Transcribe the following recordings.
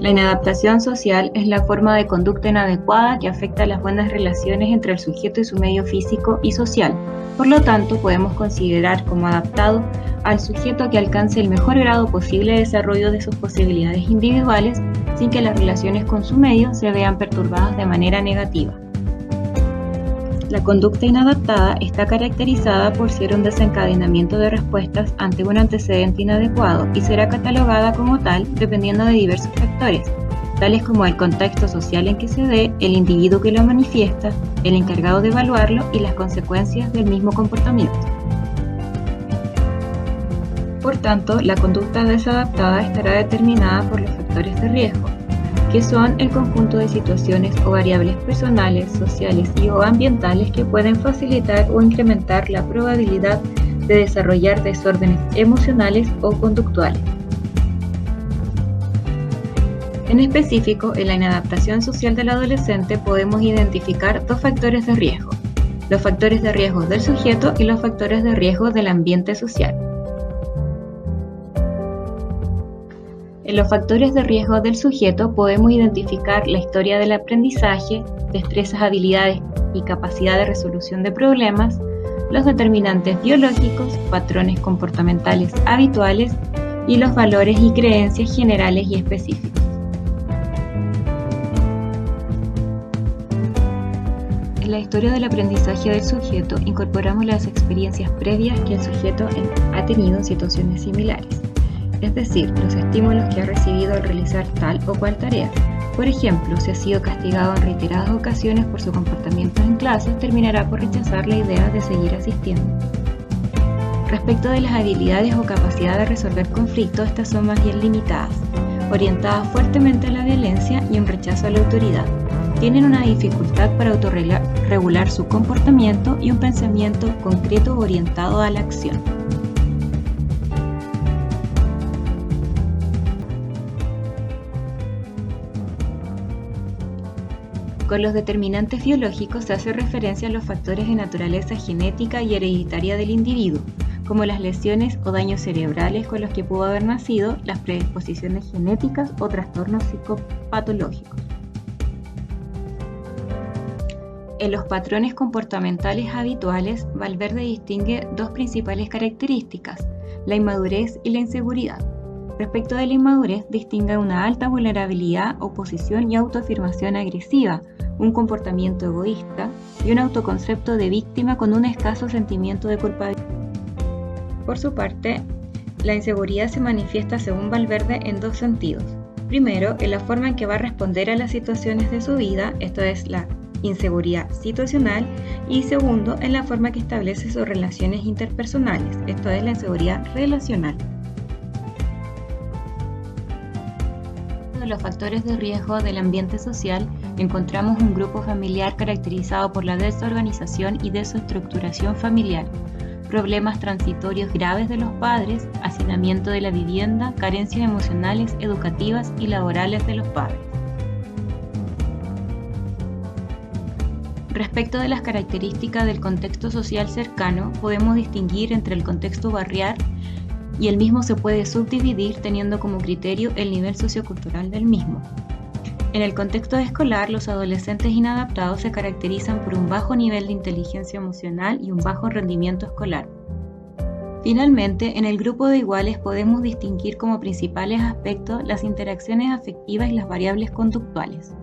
La inadaptación social es la forma de conducta inadecuada que afecta a las buenas relaciones entre el sujeto y su medio físico y social. Por lo tanto, podemos considerar como adaptado al sujeto que alcance el mejor grado posible de desarrollo de sus posibilidades individuales sin que las relaciones con su medio se vean perturbadas de manera negativa. La conducta inadaptada está caracterizada por ser un desencadenamiento de respuestas ante un antecedente inadecuado y será catalogada como tal dependiendo de diversos factores, tales como el contexto social en que se dé, el individuo que lo manifiesta, el encargado de evaluarlo y las consecuencias del mismo comportamiento. Por tanto, la conducta desadaptada estará determinada por los factores de riesgo, que son el conjunto de situaciones o variables personales, sociales y o ambientales que pueden facilitar o incrementar la probabilidad de desarrollar desórdenes emocionales o conductuales. En específico, en la inadaptación social del adolescente podemos identificar dos factores de riesgo: los factores de riesgo del sujeto y los factores de riesgo del ambiente social. En los factores de riesgo del sujeto podemos identificar la historia del aprendizaje, destrezas, habilidades y capacidad de resolución de problemas, los determinantes biológicos, patrones comportamentales habituales y los valores y creencias generales y específicos. En la historia del aprendizaje del sujeto incorporamos las experiencias previas que el sujeto ha tenido en situaciones similares. Es decir, los estímulos que ha recibido al realizar tal o cual tarea. Por ejemplo, si ha sido castigado en reiteradas ocasiones por su comportamiento en clase, terminará por rechazar la idea de seguir asistiendo. Respecto de las habilidades o capacidad de resolver conflictos, estas son más bien limitadas, orientadas fuertemente a la violencia y un rechazo a la autoridad. Tienen una dificultad para autorregular su comportamiento y un pensamiento concreto orientado a la acción. Con los determinantes biológicos se hace referencia a los factores de naturaleza genética y hereditaria del individuo, como las lesiones o daños cerebrales con los que pudo haber nacido, las predisposiciones genéticas o trastornos psicopatológicos. En los patrones comportamentales habituales, Valverde distingue dos principales características: la inmadurez y la inseguridad. Respecto de la inmadurez, distingue una alta vulnerabilidad, oposición y autoafirmación agresiva, un comportamiento egoísta y un autoconcepto de víctima con un escaso sentimiento de culpabilidad. Por su parte, la inseguridad se manifiesta, según Valverde, en dos sentidos. Primero, en la forma en que va a responder a las situaciones de su vida, esto es la inseguridad situacional, y segundo, en la forma que establece sus relaciones interpersonales, esto es la inseguridad relacional. De los factores de riesgo del ambiente social, encontramos un grupo familiar caracterizado por la desorganización y desestructuración familiar, problemas transitorios graves de los padres, hacinamiento de la vivienda, carencias emocionales, educativas y laborales de los padres. Respecto de las características del contexto social cercano, podemos distinguir entre el contexto barrial y el mismo se puede subdividir teniendo como criterio el nivel sociocultural del mismo. En el contexto escolar, los adolescentes inadaptados se caracterizan por un bajo nivel de inteligencia emocional y un bajo rendimiento escolar. Finalmente, en el grupo de iguales podemos distinguir como principales aspectos las interacciones afectivas y las variables conductuales.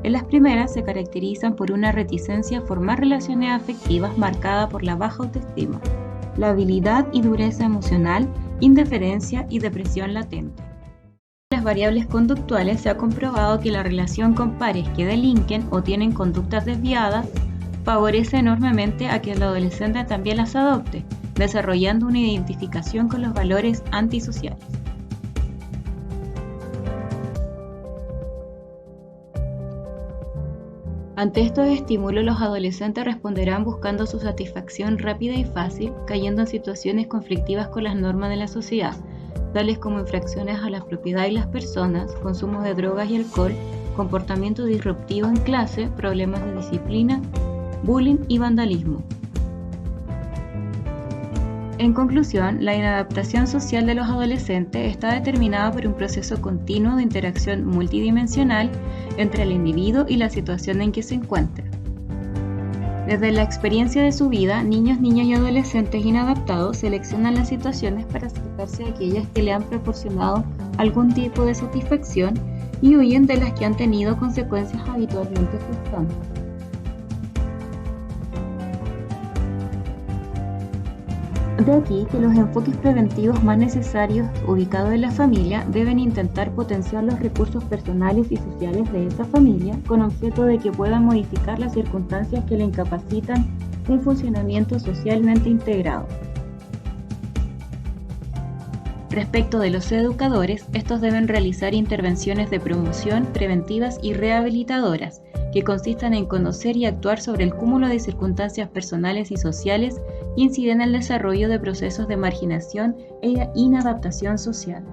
En las primeras se caracterizan por una reticencia a formar relaciones afectivas marcada por la baja autoestima, la habilidad y dureza emocional, indiferencia y depresión latente. En las variables conductuales se ha comprobado que la relación con pares que delinquen o tienen conductas desviadas favorece enormemente a que el adolescente también las adopte, desarrollando una identificación con los valores antisociales. Ante estos estímulos, los adolescentes responderán buscando su satisfacción rápida y fácil, cayendo en situaciones conflictivas con las normas de la sociedad, tales como infracciones a la propiedad y las personas, consumo de drogas y alcohol, comportamiento disruptivo en clase, problemas de disciplina, bullying y vandalismo. En conclusión, la inadaptación social de los adolescentes está determinada por un proceso continuo de interacción multidimensional entre el individuo y la situación en que se encuentra. Desde la experiencia de su vida, niños, niñas y adolescentes inadaptados seleccionan las situaciones para acercarse a aquellas que le han proporcionado algún tipo de satisfacción y huyen de las que han tenido consecuencias habitualmente frustrantes. De aquí que los enfoques preventivos más necesarios ubicados en la familia deben intentar potenciar los recursos personales y sociales de esa familia con objeto de que puedan modificar las circunstancias que le incapacitan un funcionamiento socialmente integrado. Respecto de los educadores, estos deben realizar intervenciones de promoción, preventivas y rehabilitadoras, que consistan en conocer y actuar sobre el cúmulo de circunstancias personales y sociales que inciden en el desarrollo de procesos de marginación e inadaptación social.